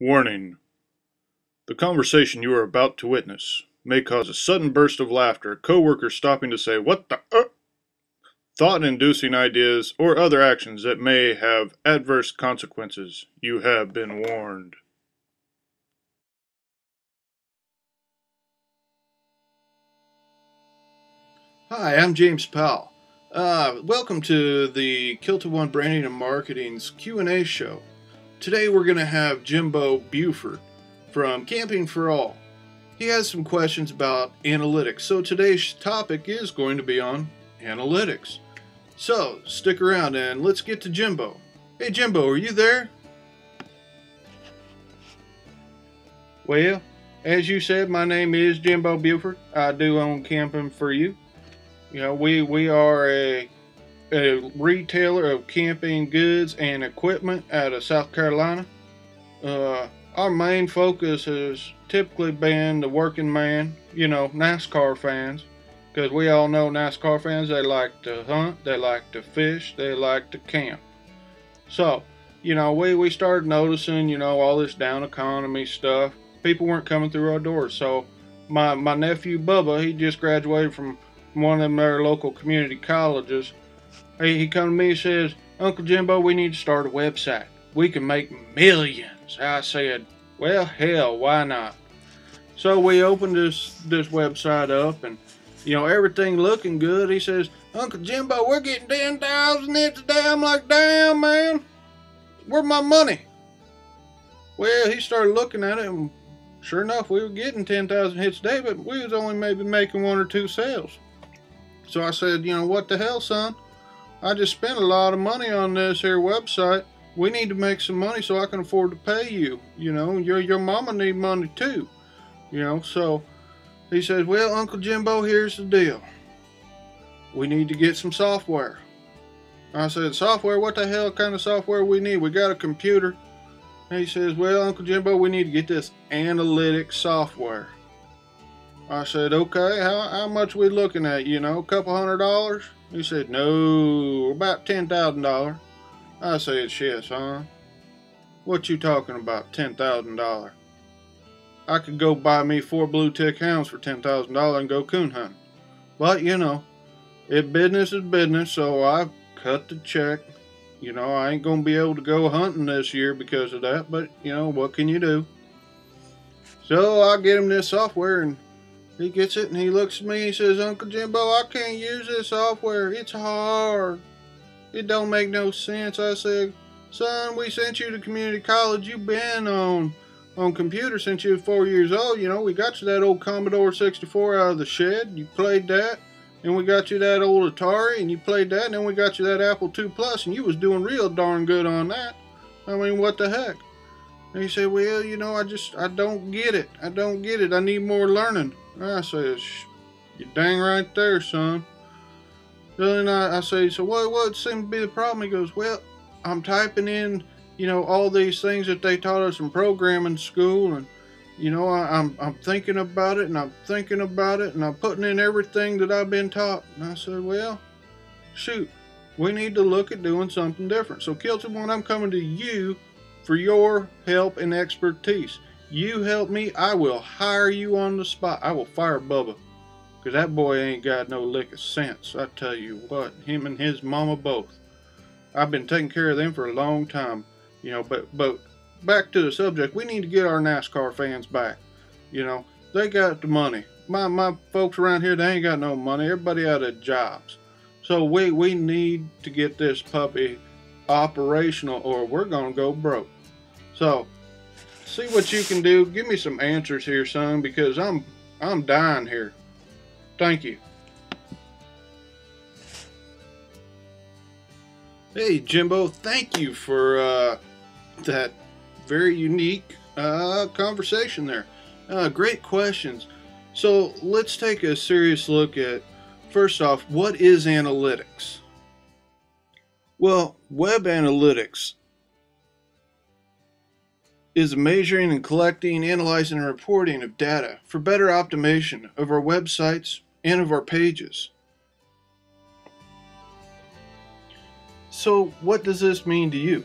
Warning: the conversation you are about to witness may cause a sudden burst of laughter, coworkers stopping to say, "What the?" thought-inducing ideas, or other actions that may have adverse consequences. You have been warned. Hi, I'm James Powell. Welcome to the App1 Branding and Marketing's Q&A show. Today we're going to have Jimbo Buford from Camping for All. He has some questions about analytics, so today's topic is going to be on analytics. So, stick around and let's get to Jimbo. Hey Jimbo, are you there? Well, as you said, my name is Jimbo Buford. I do own Camping for You. You know, we are a retailer of camping goods and equipment out of South Carolina. Our main focus has typically been the working man, NASCAR fans, because we all know NASCAR fans, they like to hunt, they like to fish, they like to camp. So, we started noticing, all this down economy stuff. People weren't coming through our doors. So my nephew Bubba, he just graduated from one of them there local community colleges. He come to me and says, "Uncle Jimbo, we need to start a website. We can make millions." I said, well, hell, why not? So we opened this website up, and everything looking good. He says, "Uncle Jimbo, we're getting 10,000 hits a day." I'm like, "Damn, man, where's my money?" Well, he started looking at it, and sure enough, we were getting 10,000 hits a day, but we was only maybe making one or two sales. So I said, "What the hell, son? I just spent a lot of money on this here website. We need to make some money so I can afford to pay you. Your mama need money too." So he says, "Well, Uncle Jimbo, here's the deal. We need to get some software." I said, "Software? What the hell kind of software we need? We got a computer." And he says, "Well, Uncle Jimbo, we need to get this analytics software." I said, "Okay, how much we looking at? A couple $100? He said, "No, about $10,000. I said, "Shit, son. What you talking about, $10,000? I could go buy me 4 blue tick hounds for $10,000 and go coon hunting." But, if business is business, so I cut the check. I ain't going to be able to go hunting this year because of that, but, what can you do? So I get him this software, and he gets it, and he looks at me, he says, "Uncle Jimbo, I can't use this software. It's hard. It don't make no sense." I said, "Son, we sent you to community college. You've been on computers since you were 4 years old. We got you that old Commodore 64 out of the shed. You played that. And we got you that old Atari, and you played that. And then we got you that Apple II Plus, and you was doing real darn good on that. I mean, what the heck?" And he said, "Well, I don't get it. I don't get it. I need more learning." I said, "You're dang right there, son." Then I say, "So what seems to be the problem?" He goes, "Well, I'm typing in, all these things that they taught us in programming school, and, I'm thinking about it, and I'm thinking about it, and I'm putting in everything that I've been taught." And I said, "Well, shoot, we need to look at doing something different. So, Kilton, when I'm coming to you for your help and expertise, you help me, I will hire you on the spot. I will fire Bubba, because that boy ain't got no lick of sense. I tell you what, him and his mama both. I've been taking care of them for a long time. But back to the subject, we need to get our NASCAR fans back. They got the money. My folks around here, they ain't got no money. Everybody out of jobs. So we need to get this puppy operational, or we're gonna go broke. So see what you can do. Give me some answers here, son, because I'm dying here. Thank you." Hey, Jimbo, thank you for that very unique conversation there. Great questions. So let's take a serious look at, first off, what is analytics? Well, web analytics is measuring and collecting, analyzing, and reporting of data for better optimization of our websites and of our pages. So what does this mean to you?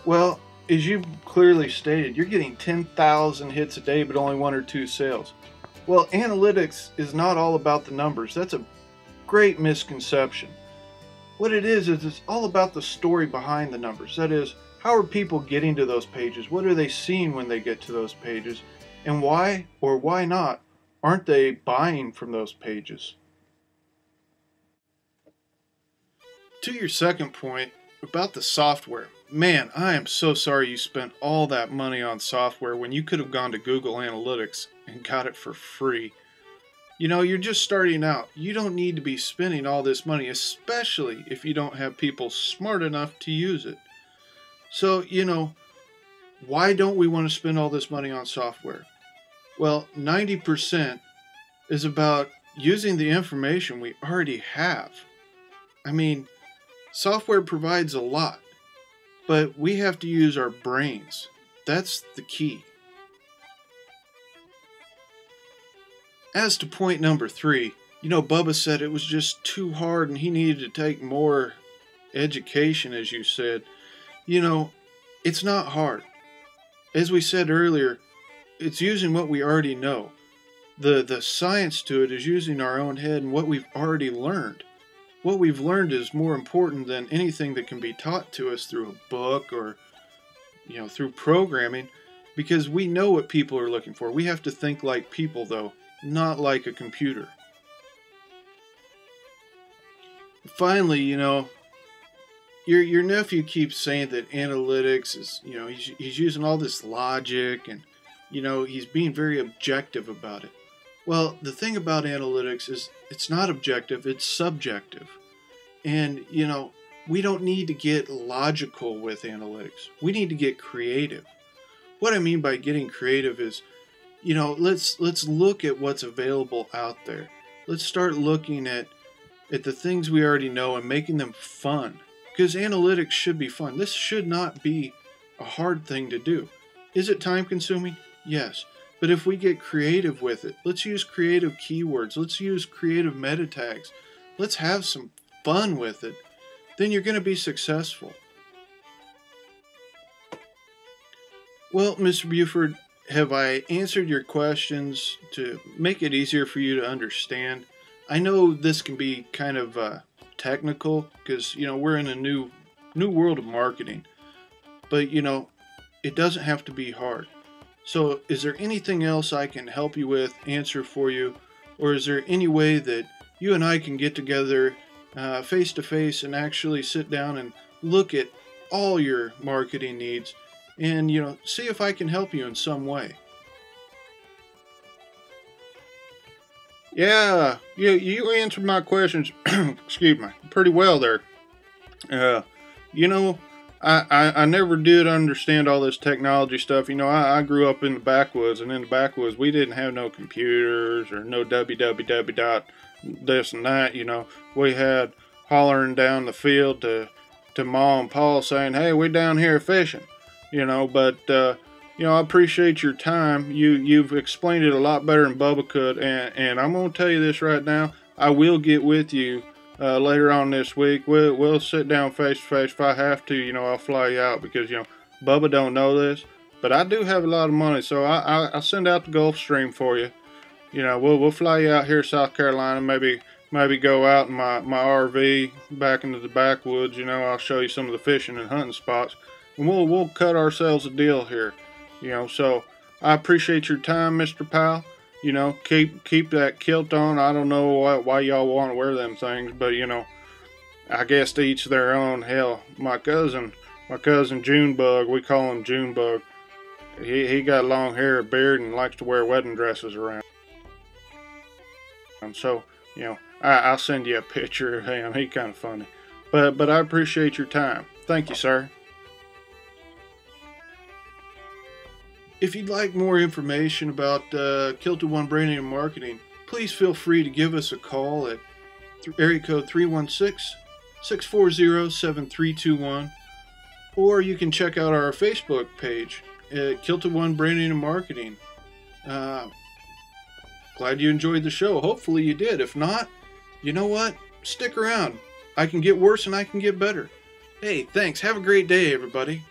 Well, as you clearly stated, you're getting 10,000 hits a day, but only 1 or 2 sales. Well, analytics is not all about the numbers. That's a great misconception. What it is it's all about the story behind the numbers. That is, how are people getting to those pages? What are they seeing when they get to those pages? And why or why not aren't they buying from those pages? To your second point about the software. Man, I am so sorry you spent all that money on software when you could have gone to Google Analytics and got it for free. You know, you're just starting out. You don't need to be spending all this money, especially if you don't have people smart enough to use it. So, you know, why don't we want to spend all this money on software? Well, 90% is about using the information we already have. I mean, software provides a lot, but we have to use our brains. That's the key. As to point number 3, you know, Bubba said it was just too hard and he needed to take more education, as you said. You know, it's not hard. As we said earlier, it's using what we already know. The science to it is using our own head and what we've already learned. What we've learned is more important than anything that can be taught to us through a book or, you know, through programming, because we know what people are looking for. We have to think like people, though, not like a computer. Finally, you know, your nephew keeps saying that analytics is, you know, he's using all this logic and, you know, he's being very objective about it. Well, the thing about analytics is it's not objective, it's subjective. And, you know, we don't need to get logical with analytics. We need to get creative. What I mean by getting creative is, you know, let's look at what's available out there. Let's start looking at the things we already know and making them fun. Because analytics should be fun. This should not be a hard thing to do. Is it time consuming? Yes. But if we get creative with it, let's use creative keywords. Let's use creative meta tags. Let's have some fun with it. Then you're going to be successful. Well, Mr. Buford, have I answered your questions to make it easier for you to understand? I know this can be kind of technical because, you know, we're in a new world of marketing. But, you know, it doesn't have to be hard. So is there anything else I can help you with, answer for you? Or is there any way that you and I can get together face to face and actually sit down and look at all your marketing needs and, you know, see if I can help you in some way? Yeah, you answered my questions, excuse me, pretty well there. You know, I never did understand all this technology stuff. You know, I grew up in the backwoods, and in the backwoods, we didn't have no computers or no www dot this and that. You know, we had hollering down the field to Ma and Pa saying, "Hey, we're down here fishing." You know, but you know, I appreciate your time. You've explained it a lot better than Bubba could, and I'm gonna tell you this right now. I will get with you later on this week. We'll sit down face to face. If I have to, you know, I'll fly you out because, you know, Bubba don't know this, but I do have a lot of money, so I'll send out the Gulf Stream for you. You know, we'll fly you out here to South Carolina. Maybe go out in my RV back into the backwoods. You know, I'll show you some of the fishing and hunting spots, and we'll cut ourselves a deal here. You know, so I appreciate your time, Mr. Powell. You know, keep that kilt on. I don't know why y'all want to wear them things, but, you know, I guess to each their own. Hell, my cousin Junebug, we call him Junebug. He got long hair, a beard, and likes to wear wedding dresses around. And so, you know, I'll send you a picture of him. He's kind of funny. But I appreciate your time. Thank you, sir. If you'd like more information about Kilted One branding and marketing, please feel free to give us a call at area code 316-640-7321, or you can check out our Facebook page at Kilted One Branding and Marketing. Glad you enjoyed the show. Hopefully you did. If not, you know what? Stick around. I can get worse and I can get better. Hey, thanks. Have a great day, everybody.